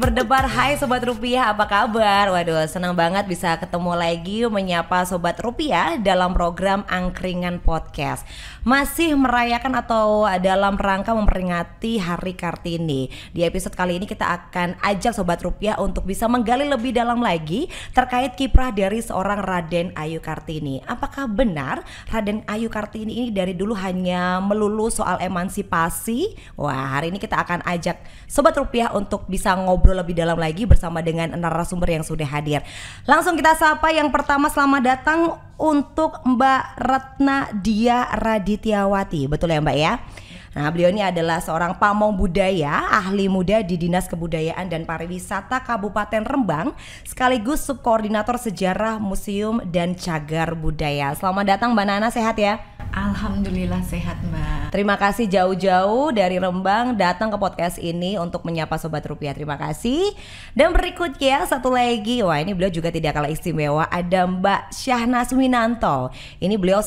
berdebar. Hai Sobat Rupiah, apa kabar? Waduh, senang banget bisa ketemu lagi menyapa Sobat Rupiah dalam program Angkringan Podcast. Masih merayakan atau dalam rangka memperingati Hari Kartini. Di episode kali ini kita akan ajak Sobat Rupiah untuk bisa menggali lebih dalam lagi terkait kiprah dari seorang Raden Ayu Kartini. Apakah benar Raden Ayu Kartini ini dari dulu hanya melulu soal emansipasi? Wah, hari ini kita akan ajak Sobat Rupiah untuk bisa ngobrol lebih dalam lagi bersama dengan narasumber yang sudah hadir. Langsung kita sapa yang pertama, selamat datang untuk Mbak Retna Dia Raditiyawati. Betul ya Mbak ya? Nah, beliau ini adalah seorang pamong budaya, ahli muda di Dinas Kebudayaan dan Pariwisata Kabupaten Rembang, sekaligus subkoordinator sejarah museum dan cagar budaya. Selamat datang Mbak Nana, sehat ya? Alhamdulillah sehat Mbak. Terima kasih jauh-jauh dari Rembang datang ke podcast ini untuk menyapa Sobat Rupiah. Terima kasih. Dan berikutnya satu lagi, wah ini beliau juga tidak kalah istimewa, ada Mbak Syahnas Winanto. Ini beliau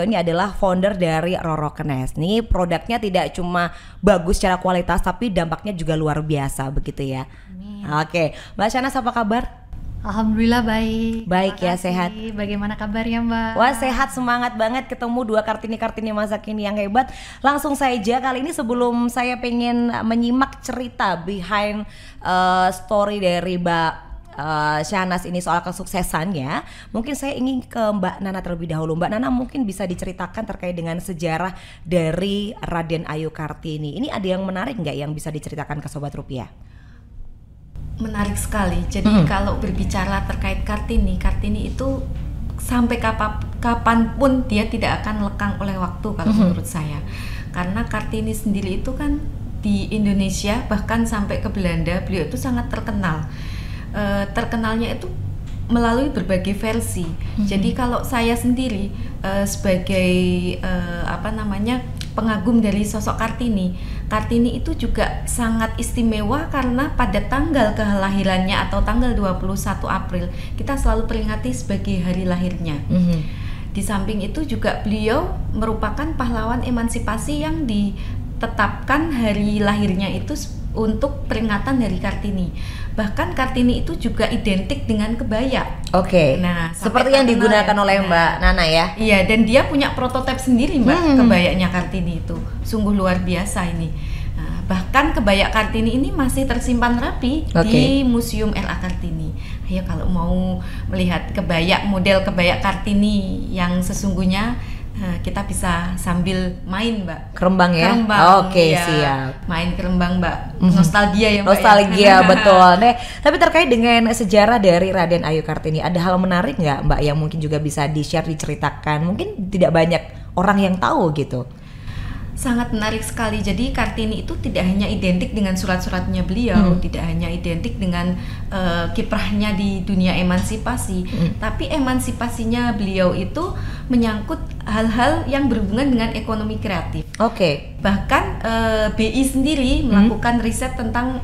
ini adalah founder dari Rorokenes. Ini produknya tidak cuma bagus secara kualitas tapi dampaknya juga luar biasa begitu ya. Amin. Oke, Mbak Syahnas apa kabar? Alhamdulillah baik. Baik ya, sehat. Bagaimana kabarnya Mbak? Wah, sehat, semangat banget ketemu dua Kartini masa kini yang hebat. Langsung saja kali ini sebelum saya pengen menyimak cerita behind story dari Mbak Syahnas ini soal kesuksesannya, mungkin saya ingin ke Mbak Nana terlebih dahulu. Mbak Nana mungkin bisa diceritakan terkait dengan sejarah dari Raden Ayu Kartini. Ini ada yang menarik nggak yang bisa diceritakan ke Sobat Rupiah? Menarik sekali. Jadi kalau berbicara terkait Kartini itu sampai kapanpun dia tidak akan lekang oleh waktu kalau menurut saya. Karena Kartini sendiri itu kan di Indonesia bahkan sampai ke Belanda beliau itu sangat terkenal. Terkenalnya itu melalui berbagai versi. Jadi kalau saya sendiri sebagai pengagum dari sosok Kartini itu juga sangat istimewa karena pada tanggal kelahirannya atau tanggal 21 April kita selalu peringati sebagai hari lahirnya. Di samping itu juga beliau merupakan pahlawan emansipasi yang ditetapkan hari lahirnya itu untuk peringatan Hari Kartini. Bahkan Kartini itu juga identik dengan kebaya. Oke. Nah, seperti yang digunakan oleh Mbak Nana ya. Iya, dan dia punya prototipe sendiri Mbak, kebayanya Kartini itu. Sungguh luar biasa ini. Nah, bahkan kebaya Kartini ini masih tersimpan rapi di Museum R.A. Kartini. Ayo kalau mau melihat model kebaya Kartini yang sesungguhnya, kita bisa sambil main Mbak. Ke Rembang ya? Oke, ya. Siap. Main ke Rembang Mbak. Nostalgia ya Mbak. Nostalgia betul. Nah, tapi terkait dengan sejarah dari Raden Ayu Kartini, ada hal menarik nggak Mbak yang mungkin juga bisa di-share, diceritakan? Mungkin tidak banyak orang yang tahu gitu. Sangat menarik sekali. Jadi Kartini itu tidak hanya identik dengan surat-suratnya beliau, tidak hanya identik dengan kiprahnya di dunia emansipasi, tapi emansipasinya beliau itu menyangkut hal-hal yang berhubungan dengan ekonomi kreatif. Bahkan BI sendiri melakukan riset tentang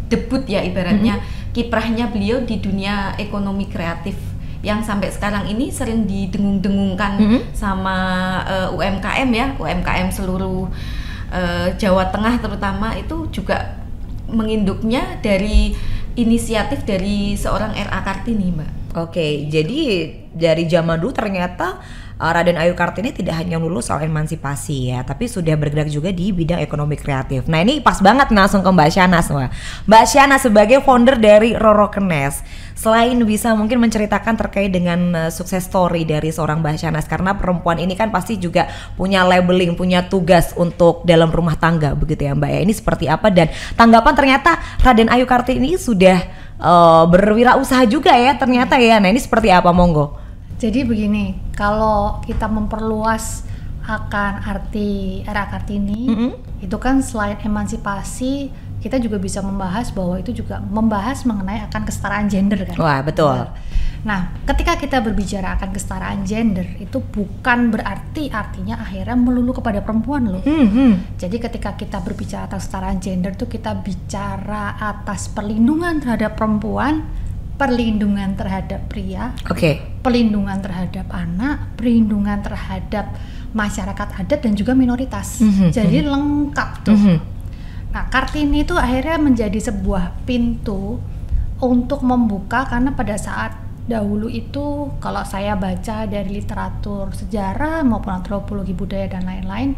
debut ya ibaratnya kiprahnya beliau di dunia ekonomi kreatif yang sampai sekarang ini sering didengung-dengungkan sama UMKM ya, UMKM seluruh Jawa Tengah terutama itu juga menginduknya dari inisiatif dari seorang R.A. Kartini Mbak. Jadi dari zaman dulu ternyata Raden Ayu Kartini tidak hanya lulus soal emansipasi ya, tapi sudah bergerak juga di bidang ekonomi kreatif. Nah ini pas banget langsung ke Mbak Syahnas. Mbak Syahnas sebagai founder dari Rorokenes, selain bisa mungkin menceritakan terkait dengan sukses story dari seorang Mbak Syahnas, karena perempuan ini kan pasti juga punya labeling, punya tugas untuk dalam rumah tangga begitu ya Mbak ya. Ini seperti apa dan tanggapan ternyata Raden Ayu Kartini sudah berwirausaha juga ya ternyata ya. Nah ini seperti apa, monggo? Jadi begini, kalau kita memperluas akan arti R.A. Kartini, itu kan selain emansipasi, kita juga bisa membahas bahwa itu juga membahas mengenai akan kesetaraan gender kan. Wah, betul. Nah, ketika kita berbicara akan kesetaraan gender, itu bukan berarti artinya akhirnya melulu kepada perempuan loh. Jadi ketika kita berbicara atas kesetaraan gender itu kita bicara atas perlindungan terhadap perempuan, perlindungan terhadap pria, perlindungan terhadap anak, perlindungan terhadap masyarakat adat dan juga minoritas. Jadi lengkap tuh. Nah, Kartini itu akhirnya menjadi sebuah pintu untuk membuka, karena pada saat dahulu itu kalau saya baca dari literatur sejarah maupun antropologi budaya dan lain-lain,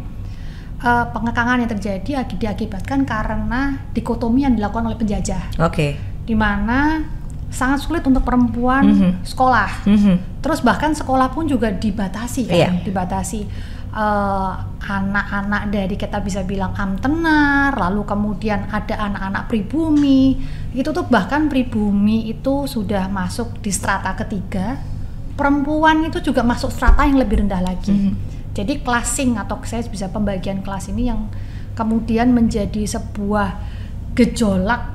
pengekangan yang terjadi diakibatkan karena dikotomi yang dilakukan oleh penjajah. Di mana sangat sulit untuk perempuan sekolah. Terus bahkan sekolah pun juga dibatasi kan, dibatasi. Anak-anak dari kita bisa bilang amtenar, lalu kemudian ada anak-anak pribumi, itu tuh bahkan pribumi itu sudah masuk di strata ketiga, perempuan itu juga masuk strata yang lebih rendah lagi. Jadi classing atau saya bisa pembagian kelas ini yang kemudian menjadi sebuah gejolak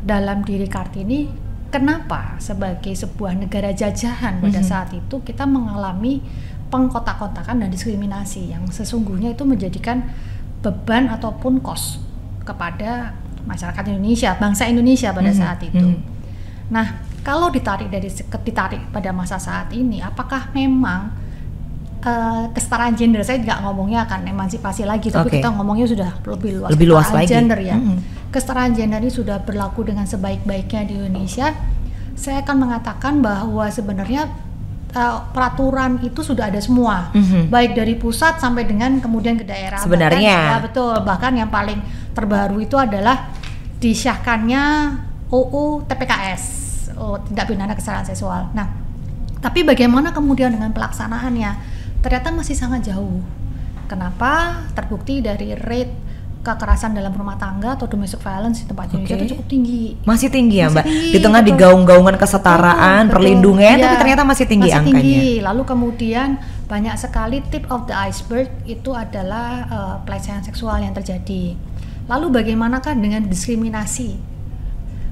dalam diri Kartini. Kenapa sebagai sebuah negara jajahan pada saat itu kita mengalami pengkotak-kotakan dan diskriminasi yang sesungguhnya itu menjadikan beban ataupun kos kepada masyarakat Indonesia, bangsa Indonesia pada saat itu. Nah, kalau ditarik pada masa saat ini, apakah memang kesetaraan gender, saya nggak ngomongnya akan emansipasi lagi, tapi kita ngomongnya sudah lebih luas lagi. Gender ya. Kesetaraan gender ini sudah berlaku dengan sebaik-baiknya di Indonesia. Saya akan mengatakan bahwa sebenarnya peraturan itu sudah ada semua, baik dari pusat sampai dengan kemudian ke daerah. Sebenarnya. Betul. Bahkan yang paling terbaru itu adalah disahkannya UU TPKS, tindak pidana kekerasan seksual. Nah, tapi bagaimana kemudian dengan pelaksanaannya? Ternyata masih sangat jauh. Kenapa? Terbukti dari rate kekerasan dalam rumah tangga atau domestic violence di tempat Indonesia itu cukup tinggi. Masih tinggi ya, Mbak? Tinggi, di tengah digaung-gaungan kesetaraan, perlindungan, tapi ternyata masih tinggi angkanya. Tinggi. Lalu kemudian banyak sekali tip of the iceberg itu adalah pelecehan seksual yang terjadi. Lalu bagaimanakah dengan diskriminasi?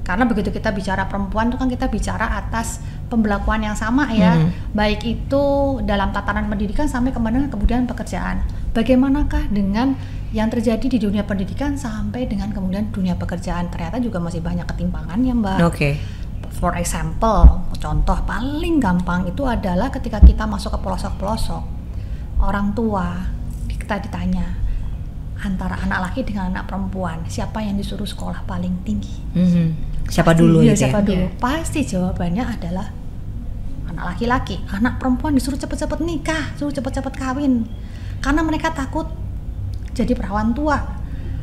Karena begitu kita bicara perempuan itu kan kita bicara atas pemberlakuan yang sama ya, baik itu dalam tatanan pendidikan sampai kemudian pekerjaan. Bagaimanakah dengan yang terjadi di dunia pendidikan sampai dengan kemudian dunia pekerjaan? Ternyata juga masih banyak ketimpangannya, Mbak. For example, contoh paling gampang itu adalah ketika kita masuk ke pelosok-pelosok, orang tua kita ditanya antara anak laki dengan anak perempuan, siapa yang disuruh sekolah paling tinggi? Siapa dulu? Siapa dulu? Pasti jawabannya adalah anak laki-laki. Anak perempuan disuruh cepet-cepet nikah, suruh cepet-cepet kawin, karena mereka takut jadi perawan tua.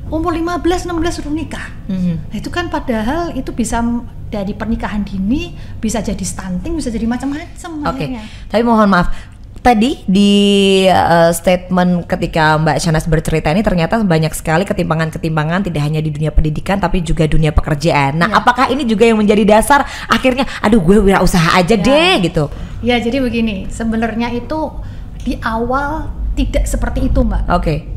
Umur 15-16 suruh nikah. Nah, itu kan padahal itu bisa dari pernikahan dini, bisa jadi stunting, bisa jadi macam-macam. Tapi mohon maaf, tadi di statement ketika Mbak Shahnaz bercerita ini ternyata banyak sekali ketimpangan-ketimpangan, tidak hanya di dunia pendidikan tapi juga dunia pekerjaan. Nah, apakah ini juga yang menjadi dasar akhirnya aduh gue wirausaha aja deh gitu? Ya, jadi begini, sebenarnya itu di awal tidak seperti itu, Mbak.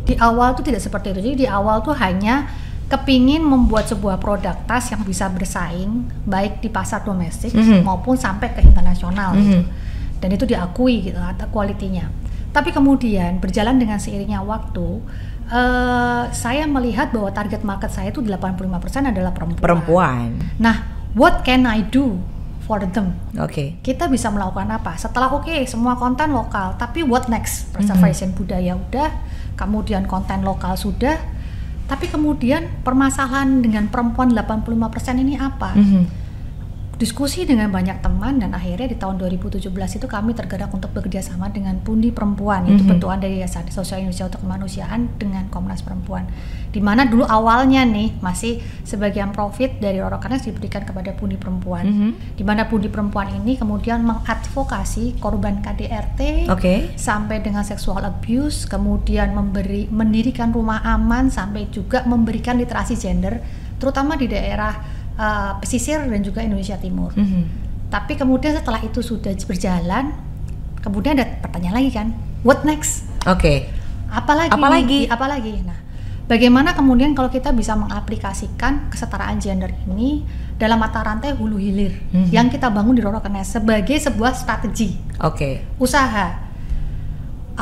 Di awal tuh tidak seperti itu. Jadi di awal tuh hanya kepingin membuat sebuah produk tas yang bisa bersaing baik di pasar domestik maupun sampai ke internasional gitu. Dan itu diakui gitu atau kualitinya. Tapi kemudian berjalan dengan seiringnya waktu, saya melihat bahwa target market saya itu 85% adalah perempuan. Nah, what can I do for them? Kita bisa melakukan apa? Setelah semua konten lokal, tapi what next? Preservation budaya udah, kemudian konten lokal sudah, tapi kemudian permasalahan dengan perempuan 85% ini apa? Diskusi dengan banyak teman, dan akhirnya di tahun 2017 itu kami tergerak untuk bekerja sama dengan Pundi Perempuan, yaitu bentukan dari Yayasan Sosial Indonesia untuk Kemanusiaan dengan Komnas Perempuan. Di mana dulu awalnya nih masih sebagian profit dari Rorokanas diberikan kepada Pundi Perempuan. Di mana Pundi Perempuan ini kemudian mengadvokasi korban KDRT sampai dengan sexual abuse, kemudian mendirikan rumah aman sampai juga memberikan literasi gender, terutama di daerah pesisir dan juga Indonesia Timur. Tapi kemudian setelah itu sudah berjalan, kemudian ada pertanyaan lagi kan, what next? Apalagi? Nah, bagaimana kemudian kalau kita bisa mengaplikasikan kesetaraan gender ini dalam mata rantai hulu hilir yang kita bangun di Rorokanas sebagai sebuah strategi usaha.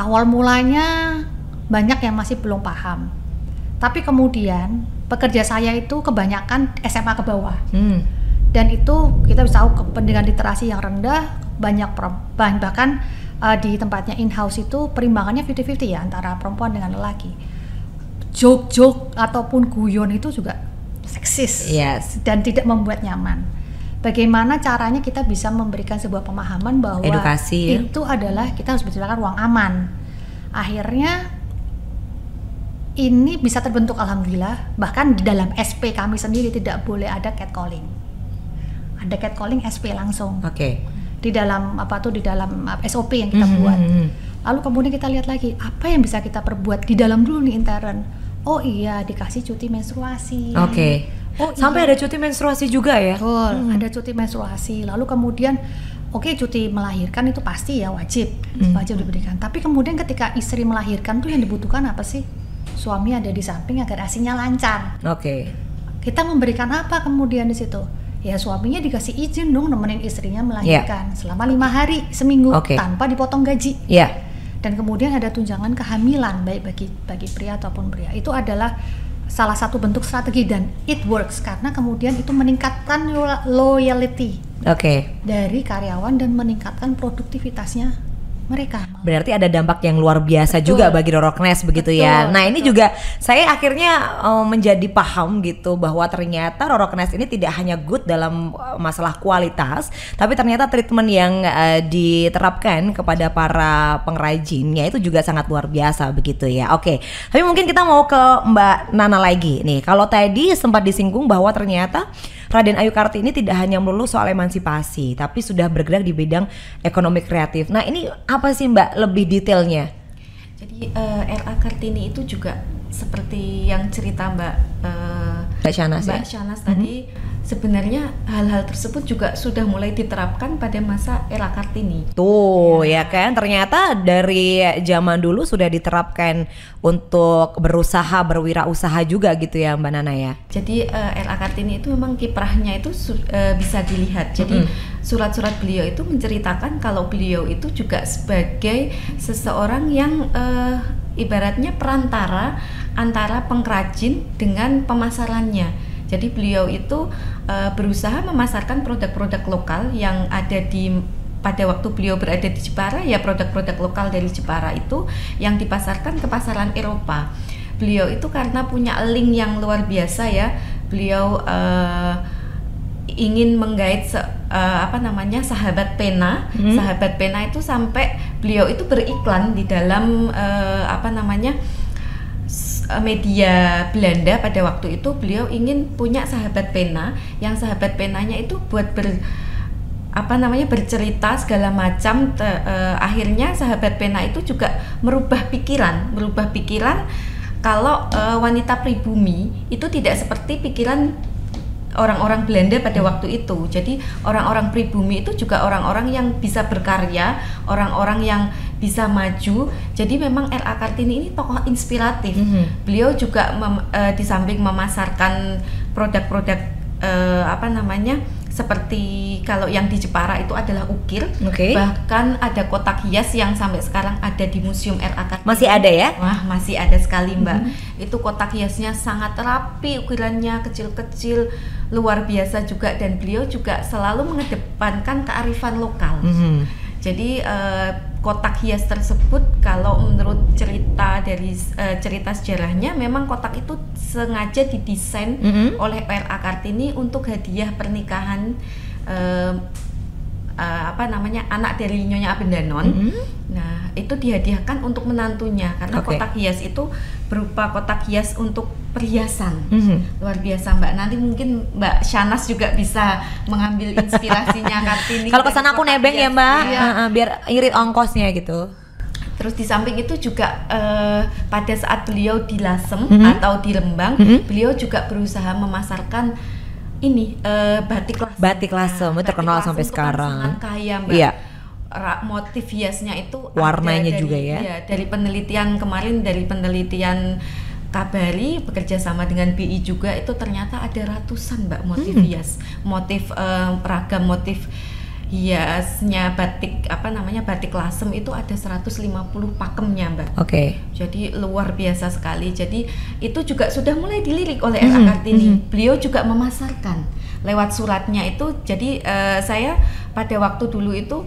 Awal mulanya banyak yang masih belum paham, tapi kemudian pekerja saya itu kebanyakan SMA ke bawah, dan itu kita bisa tahu pendidikan literasi yang rendah, bahkan di tempatnya in-house itu perimbangannya 50-50 ya antara perempuan dengan lelaki. joke-joke ataupun guyon itu juga seksis Yes. dan tidak membuat nyaman. Bagaimana caranya kita bisa memberikan sebuah pemahaman bahwa Edukasi, ya. itu adalah kita harus menciptakan ruang aman. Akhirnya ini bisa terbentuk, alhamdulillah. Bahkan di dalam SP kami sendiri tidak boleh ada catcalling. Ada catcalling SP langsung. Oke. Di dalam di dalam SOP yang kita buat. Lalu kemudian kita lihat lagi apa yang bisa kita perbuat di dalam dulu nih intern. Oh iya, dikasih cuti menstruasi. Oke. Oh, Sampai iya. ada cuti menstruasi juga ya? Betul, ada cuti menstruasi. Lalu kemudian cuti melahirkan itu pasti ya wajib diberikan. Tapi kemudian ketika istri melahirkan tuh yang dibutuhkan apa sih? Suami ada di samping agar ASI-nya lancar. Oke. Kita memberikan apa kemudian di situ? Ya suaminya dikasih izin dong nemenin istrinya melahirkan selama 5 hari seminggu tanpa dipotong gaji. Iya. Dan kemudian ada tunjangan kehamilan baik bagi pria ataupun pria. Itu adalah salah satu bentuk strategi dan it works karena kemudian itu meningkatkan loyalty dari karyawan dan meningkatkan produktivitasnya mereka. Berarti ada dampak yang luar biasa juga bagi Roroknes begitu ya. Nah ini juga saya akhirnya menjadi paham gitu bahwa ternyata Roroknes ini tidak hanya good dalam masalah kualitas, tapi ternyata treatment yang diterapkan kepada para pengrajinnya itu juga sangat luar biasa begitu ya. Oke, tapi mungkin kita mau ke Mbak Nana lagi nih. Kalau tadi sempat disinggung bahwa ternyata Raden Ayu Kartini tidak hanya melulu soal emansipasi, tapi sudah bergerak di bidang ekonomi kreatif. Nah ini apa sih Mbak lebih detailnya? Jadi RA Kartini itu juga seperti yang cerita Mbak Shanas tadi, sebenarnya hal-hal tersebut juga sudah mulai diterapkan pada masa era Kartini. Tuh ya kan, ternyata dari zaman dulu sudah diterapkan untuk berusaha, berwirausaha juga gitu ya Mbak Nana ya. Jadi RA Kartini itu memang kiprahnya itu bisa dilihat. Jadi surat-surat beliau itu menceritakan kalau beliau itu juga sebagai seseorang yang ibaratnya perantara antara pengrajin dengan pemasarannya. Jadi beliau itu berusaha memasarkan produk-produk lokal yang ada pada waktu beliau berada di Jepara, ya produk-produk lokal dari Jepara itu yang dipasarkan ke pasaran Eropa. Beliau itu karena punya link yang luar biasa ya, beliau ingin menggait sahabat pena. Sahabat pena itu sampai beliau itu beriklan di dalam media Belanda pada waktu itu. Beliau ingin punya sahabat pena, yang sahabat penanya itu buat bercerita segala macam. Akhirnya sahabat pena itu juga merubah pikiran kalau wanita pribumi itu tidak seperti pikiran orang-orang Belanda pada waktu itu. Jadi orang-orang pribumi itu juga orang-orang yang bisa berkarya, orang-orang yang bisa maju. Jadi memang RA Kartini ini tokoh inspiratif. Beliau juga di samping memasarkan produk-produk seperti kalau yang di Jepara itu adalah ukir. Bahkan ada kotak hias yang sampai sekarang ada di Museum RA Kartini. Masih ada ya? Wah, masih ada sekali Mbak. Itu kotak hiasnya sangat rapi, ukurannya kecil-kecil, luar biasa juga. Dan beliau juga selalu mengedepankan kearifan lokal. Jadi kotak hias tersebut kalau menurut cerita dari cerita sejarahnya, memang kotak itu sengaja didesain oleh RA Kartini untuk hadiah pernikahan anak dari Nyonya Abendanon. Nah, itu dihadiahkan untuk menantunya karena kotak hias itu berupa kotak hias untuk perhiasan. Luar biasa Mbak. Nanti mungkin Mbak Shanas juga bisa mengambil inspirasinya Kartini. Kalau kesana aku nebeng ya Mbak, biar irit ongkosnya gitu. Terus di samping itu juga pada saat beliau di Lasem atau di Lembang, beliau juga berusaha memasarkan ini batik Lasem. Batik Lasem itu terkenal sampai sekarang. Sangat kaya Mbak. Iya. Motif hiasnya itu warnanya dari, juga ya. Dari penelitian kemarin, dari penelitian Kabari bekerja sama dengan BI juga, itu ternyata ada ratusan Mbak motif hias, motif ragam motif hiasnya batik batik Lasem itu ada 150 pakemnya Mbak. Jadi luar biasa sekali. Jadi itu juga sudah mulai dilirik oleh RA Kartini. Beliau juga memasarkan lewat suratnya itu. Jadi saya pada waktu dulu itu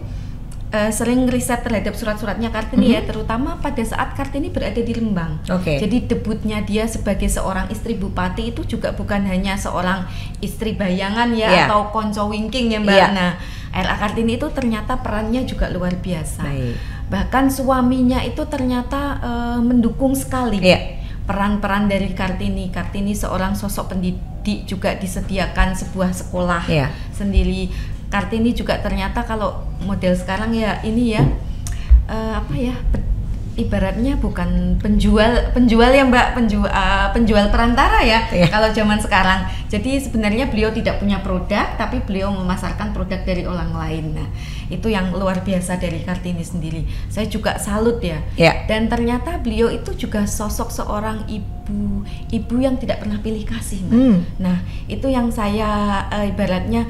sering riset terhadap surat-suratnya Kartini ya, terutama pada saat Kartini berada di Lembang. Jadi debutnya dia sebagai seorang istri bupati itu juga bukan hanya seorang istri bayangan ya, atau konco wingking ya Mbak. Nah, R.A. Kartini itu ternyata perannya juga luar biasa. Bahkan suaminya itu ternyata mendukung sekali peran-peran dari Kartini. Kartini seorang sosok pendidik, juga disediakan sebuah sekolah sendiri. Kartini juga ternyata kalau model sekarang ya ini ya ibaratnya bukan penjual ya Mbak, penjual perantara ya kalau zaman sekarang. Jadi sebenarnya beliau tidak punya produk, tapi beliau memasarkan produk dari orang lain. Nah, itu yang luar biasa dari Kartini sendiri. Saya juga salut ya. Dan ternyata beliau itu juga sosok seorang ibu yang tidak pernah pilih kasih Mbak. Nah, itu yang saya ibaratnya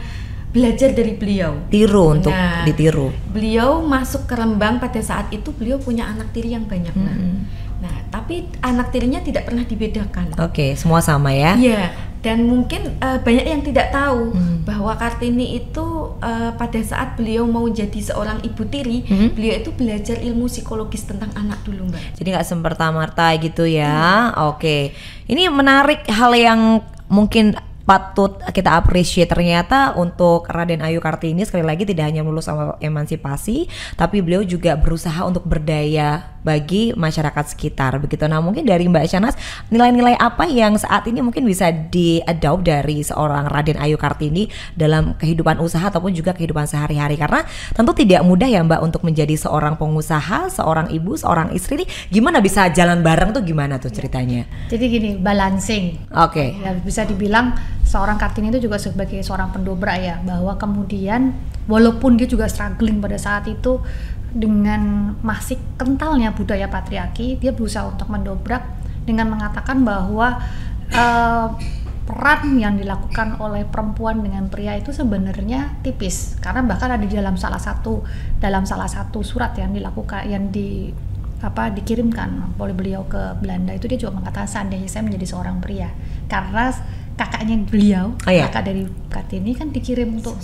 belajar dari beliau. Tiru untuk ditiru. Beliau masuk ke Rembang pada saat itu beliau punya anak tiri yang banyak Nah, tapi anak tirinya tidak pernah dibedakan. Semua sama ya? Iya, dan mungkin banyak yang tidak tahu bahwa Kartini itu pada saat beliau mau jadi seorang ibu tiri, beliau itu belajar ilmu psikologis tentang anak dulu Mbak. Jadi nggak semerta-merta gitu ya? Ini menarik, hal yang mungkin patut kita appreciate. Ternyata untuk Raden Ayu Kartini sekali lagi tidak hanya melulu sama emansipasi, tapi beliau juga berusaha untuk berdaya bagi masyarakat sekitar begitu. Nah, mungkin dari Mbak Shahnaz, nilai-nilai apa yang saat ini mungkin bisa di-adopt dari seorang Raden Ayu Kartini dalam kehidupan usaha ataupun juga kehidupan sehari-hari? Karena tentu tidak mudah ya Mbak untuk menjadi seorang pengusaha, seorang ibu, seorang istri. Gimana bisa jalan bareng tuh, gimana tuh ceritanya? Jadi gini, balancing. Ya, bisa dibilang seorang Kartini itu juga sebagai seorang pendobrak ya, bahwa kemudian walaupun dia juga struggling pada saat itu dengan masih kentalnya budaya patriarki, dia berusaha untuk mendobrak dengan mengatakan bahwa peran yang dilakukan oleh perempuan dengan pria itu sebenarnya tipis, karena bahkan ada di dalam salah satu surat yang dikirimkan oleh beliau ke Belanda itu, dia juga mengatakan seandainya saya menjadi seorang pria, karena kakaknya beliau, kakak dari Kartini kan dikirim untuk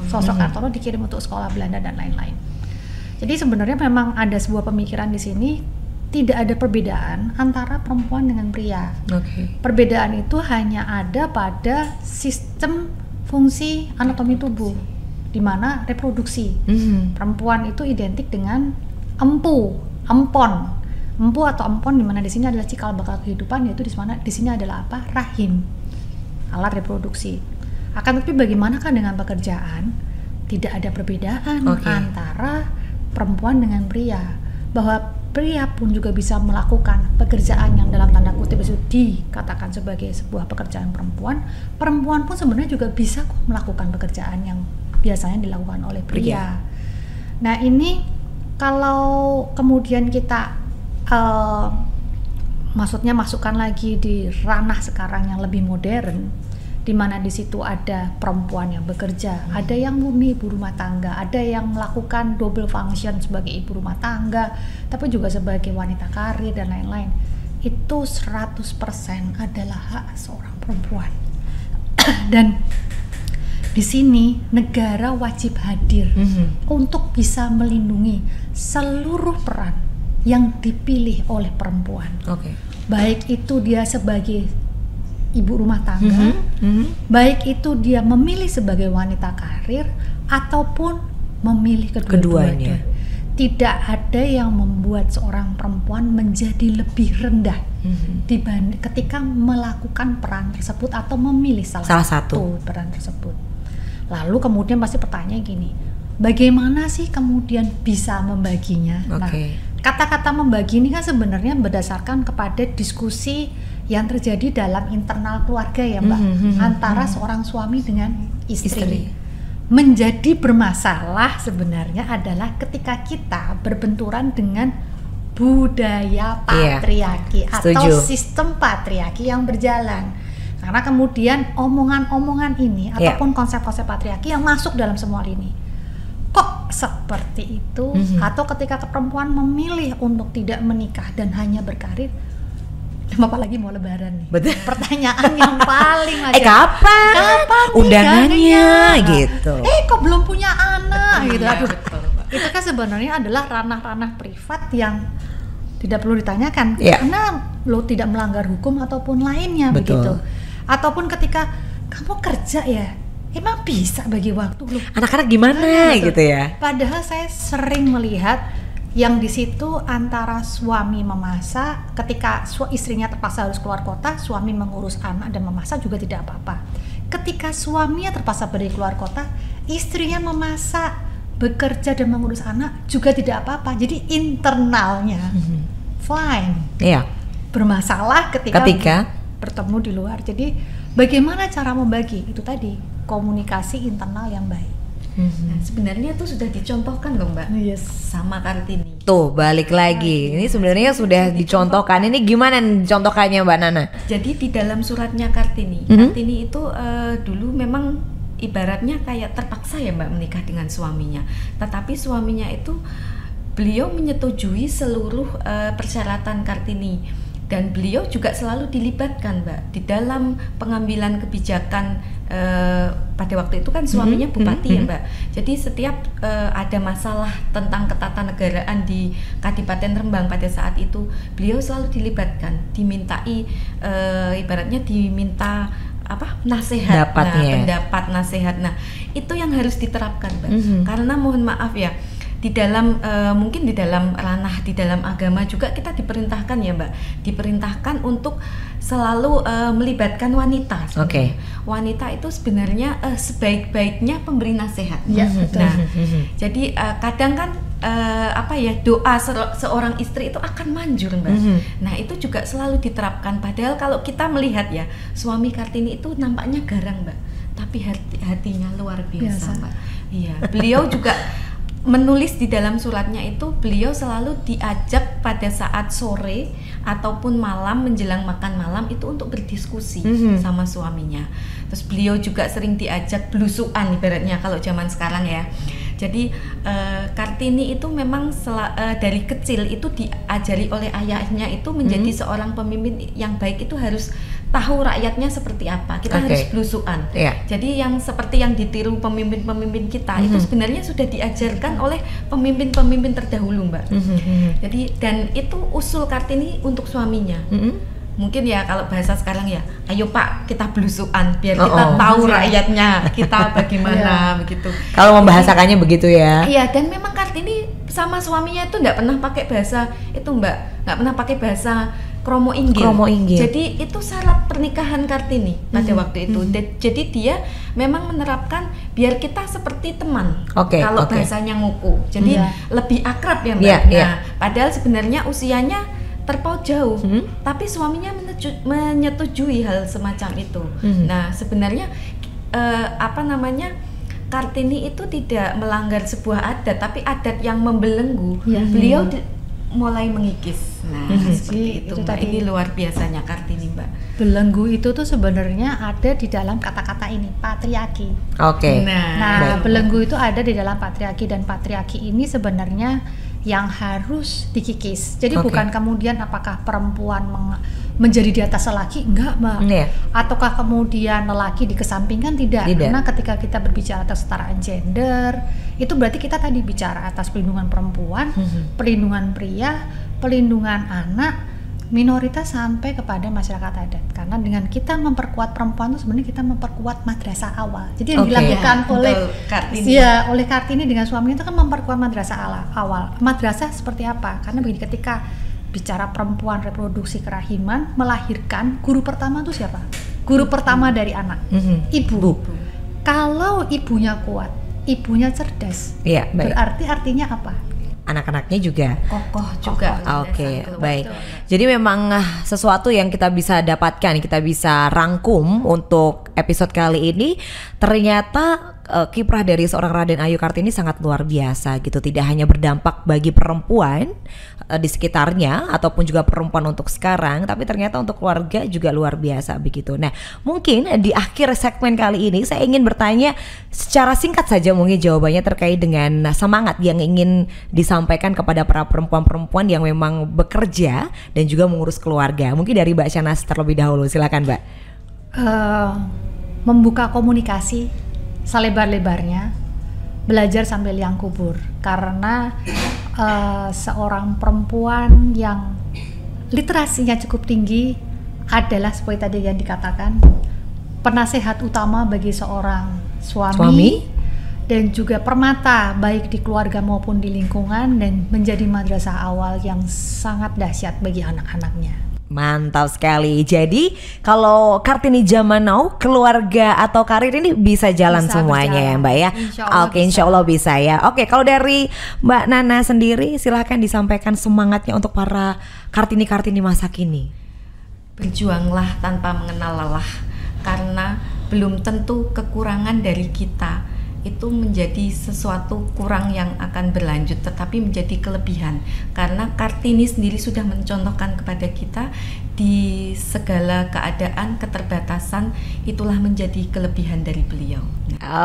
Sosro Kartono dikirim untuk sekolah Belanda dan lain-lain. Jadi sebenarnya memang ada sebuah pemikiran di sini, tidak ada perbedaan antara perempuan dengan pria. Perbedaan itu hanya ada pada sistem fungsi anatomi tubuh, di mana reproduksi. Perempuan itu identik dengan empon. Empu atau empon, di mana di sini adalah cikal bakal kehidupan, yaitu di sini adalah apa? Rahim, alat reproduksi. Akan tetapi bagaimanakah dengan pekerjaan? Tidak ada perbedaan antara perempuan dengan pria, bahwa pria pun juga bisa melakukan pekerjaan yang dalam tanda kutip itu dikatakan sebagai sebuah pekerjaan perempuan. Perempuan pun sebenarnya juga bisa melakukan pekerjaan yang biasanya dilakukan oleh pria. Nah, ini kalau kemudian kita maksudnya masukkan lagi di ranah sekarang yang lebih modern, di mana di situ ada perempuan yang bekerja, ada yang murni ibu rumah tangga, ada yang melakukan double function sebagai ibu rumah tangga, tapi juga sebagai wanita karir dan lain-lain. Itu 100% adalah hak seorang perempuan. Dan di sini negara wajib hadir untuk bisa melindungi seluruh peran yang dipilih oleh perempuan. Baik itu dia sebagai ibu rumah tangga, baik itu dia memilih sebagai wanita karir ataupun memilih kedua-duanya. Tidak ada yang membuat seorang perempuan menjadi lebih rendah dibanding ketika melakukan peran tersebut atau memilih salah satu peran tersebut. Lalu kemudian pasti pertanyaan gini, bagaimana sih kemudian bisa membaginya? Nah, kata-kata membagi ini kan sebenarnya berdasarkan kepada diskusi yang terjadi dalam internal keluarga ya Mbak, antara seorang suami dengan istri. Menjadi bermasalah sebenarnya adalah ketika kita berbenturan dengan budaya patriarki atau sistem patriarki yang berjalan. Karena kemudian omongan-omongan ini ataupun konsep-konsep patriarki yang masuk dalam semua ini. Kok seperti itu? Atau ketika perempuan memilih untuk tidak menikah dan hanya berkarir, Bapak lagi mau lebaran nih. Betul. Pertanyaan yang paling aja. Kapan undangannya gitu. Kok belum punya anak gitu. Aduh. Itu kan sebenarnya adalah ranah-ranah privat yang tidak perlu ditanyakan karena lo tidak melanggar hukum ataupun lainnya. Betul. Begitu. Ataupun ketika kamu kerja ya, emang bisa bagi waktu lo. Anak-anak gimana gitu ya? Padahal saya sering melihat yang di situ antara suami memasak, ketika istrinya terpaksa harus keluar kota, suami mengurus anak dan memasak juga tidak apa-apa. Ketika suaminya terpaksa pergi keluar kota, istrinya memasak, bekerja dan mengurus anak juga tidak apa-apa. Jadi internalnya fine. Iya. Bermasalah ketika bertemu di luar. Jadi bagaimana cara membagi? Itu tadi, komunikasi internal yang baik. Nah, sebenarnya itu sudah dicontohkan loh Mbak, Yes. sama Kartini. Tuh balik lagi, ini sebenarnya sudah dicontohkan. Ini gimana contohkannya Mbak Nana? Jadi di dalam suratnya Kartini, Kartini itu dulu memang ibaratnya kayak terpaksa ya Mbak menikah dengan suaminya. Tetapi suaminya itu beliau menyetujui seluruh persyaratan Kartini. Dan beliau juga selalu dilibatkan Mbak di dalam pengambilan kebijakan. Pada waktu itu kan suaminya bupati ya Mbak. Jadi setiap ada masalah tentang ketatanegaraan di Kadipaten Rembang pada saat itu, beliau selalu dilibatkan, dimintai ibaratnya diminta nasihat, pendapat nasihat. Nah itu yang harus diterapkan Mbak. Karena mohon maaf ya, di dalam mungkin di dalam ranah di dalam agama juga kita diperintahkan ya Mbak, diperintahkan untuk selalu melibatkan wanita. Oke. Wanita itu sebenarnya sebaik-baiknya pemberi nasihat. Ya, betul. Nah, jadi kadang kan doa seorang istri itu akan manjur Mbak. Nah itu juga selalu diterapkan. Padahal kalau kita melihat ya, suami Kartini itu nampaknya garang Mbak, tapi hatinya luar biasa Mbak. Iya, beliau juga menulis di dalam suratnya itu, beliau selalu diajak pada saat sore ataupun malam menjelang makan malam itu untuk berdiskusi sama suaminya. Terus beliau juga sering diajak belusuan ibaratnya kalau zaman sekarang ya. Jadi Kartini itu memang dari kecil itu diajari oleh ayahnya itu menjadi seorang pemimpin yang baik itu harus tahu rakyatnya seperti apa. Kita harus belusuan. Jadi yang seperti yang ditiru pemimpin-pemimpin kita itu sebenarnya sudah diajarkan oleh pemimpin-pemimpin terdahulu Mbak. Jadi dan itu usul Kartini untuk suaminya. Mungkin ya kalau bahasa sekarang ya, ayo Pak kita belusuan biar kita tahu rakyatnya kita bagaimana begitu. Kalau membahasakannya begitu ya. Iya, dan memang Kartini sama suaminya itu nggak pernah pakai bahasa itu Mbak, nggak pernah pakai bahasa kromo inggil. Jadi itu syarat pernikahan Kartini pada waktu itu. Jadi dia memang menerapkan biar kita seperti teman. Kalau bahasanya nguku. Jadi lebih akrab ya Mbak. Nah, padahal sebenarnya usianya terpaut jauh, tapi suaminya menyetujui hal semacam itu. Nah, sebenarnya Kartini itu tidak melanggar sebuah adat, tapi adat yang membelenggu. Beliau mulai mengikis. Nah, seperti itu Mbak. Ini luar biasanya Kartini Mbak. Belenggu itu tuh sebenarnya ada di dalam kata-kata ini, patriarki. Nah, belenggu itu ada di dalam patriarki, dan patriarki ini sebenarnya yang harus dikikis. Jadi bukan kemudian apakah perempuan menjadi di atas lelaki, enggak Mbak. Ataukah kemudian lelaki dikesampingkan, tidak. Karena ketika kita berbicara atas kesetaraan gender, itu berarti kita tadi bicara atas perlindungan perempuan, perlindungan pria, perlindungan anak, minoritas sampai kepada masyarakat adat. Karena dengan kita memperkuat perempuan itu sebenarnya kita memperkuat madrasah awal. Jadi yang dilakukan oleh Kartini dengan suaminya itu kan memperkuat madrasah awal. Madrasah seperti apa? Karena begini, ketika bicara perempuan reproduksi kerahiman, melahirkan, guru pertama itu siapa? Guru pertama dari anak, ibu. Kalau ibunya kuat, ibunya cerdas, berarti artinya apa? Anak-anaknya juga kokoh juga. Baik. Jadi memang sesuatu yang kita bisa dapatkan, kita bisa rangkum untuk episode kali ini. Ternyata kiprah dari seorang Raden Ayu Kartini sangat luar biasa gitu. Tidak hanya berdampak bagi perempuan di sekitarnya ataupun juga perempuan untuk sekarang, tapi ternyata untuk keluarga juga luar biasa begitu. Nah, mungkin di akhir segmen kali ini saya ingin bertanya secara singkat saja mungkin jawabannya terkait dengan semangat yang ingin disampaikan kepada para perempuan-perempuan yang memang bekerja dan juga mengurus keluarga. Mungkin dari Mbak Syahnaz terlebih dahulu, silakan Mbak. Membuka komunikasi selebar-lebarnya, belajar sambil liang kubur, karena seorang perempuan yang literasinya cukup tinggi adalah seperti tadi yang dikatakan penasehat utama bagi seorang suami dan juga permata baik di keluarga maupun di lingkungan, dan menjadi madrasah awal yang sangat dahsyat bagi anak-anaknya. Mantap sekali. Jadi kalau Kartini zaman now, keluarga atau karir ini bisa jalan Bisa semuanya berjalan. ya Mbak ya. Oke, insya Allah bisa ya. Oke, kalau dari Mbak Nana sendiri silahkan disampaikan semangatnya untuk para Kartini-Kartini masa kini. Berjuanglah tanpa mengenal lelah, karena belum tentu kekurangan dari kita itu menjadi sesuatu kurang yang akan berlanjut, tetapi menjadi kelebihan, karena Kartini sendiri sudah mencontohkan kepada kita di segala keadaan keterbatasan itulah menjadi kelebihan dari beliau.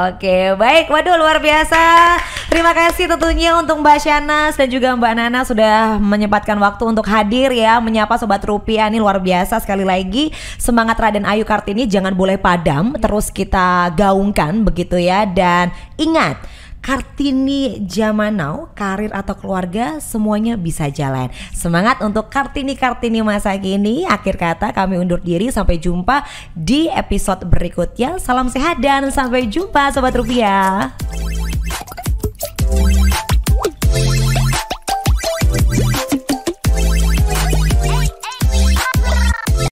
Oke, baik. Waduh, luar biasa. Terima kasih tentunya untuk Mbak Shanas dan juga Mbak Nana sudah menyempatkan waktu untuk hadir ya, menyapa Sobat Rupiah. Ini luar biasa. Sekali lagi, semangat Raden Ayu Kartini jangan boleh padam, terus kita gaungkan begitu ya. Dan ingat, Kartini zaman now, karir atau keluarga semuanya bisa jalan. Semangat untuk Kartini-Kartini masa kini. Akhir kata kami undur diri, sampai jumpa di episode berikutnya. Salam sehat dan sampai jumpa Sobat Rupiah.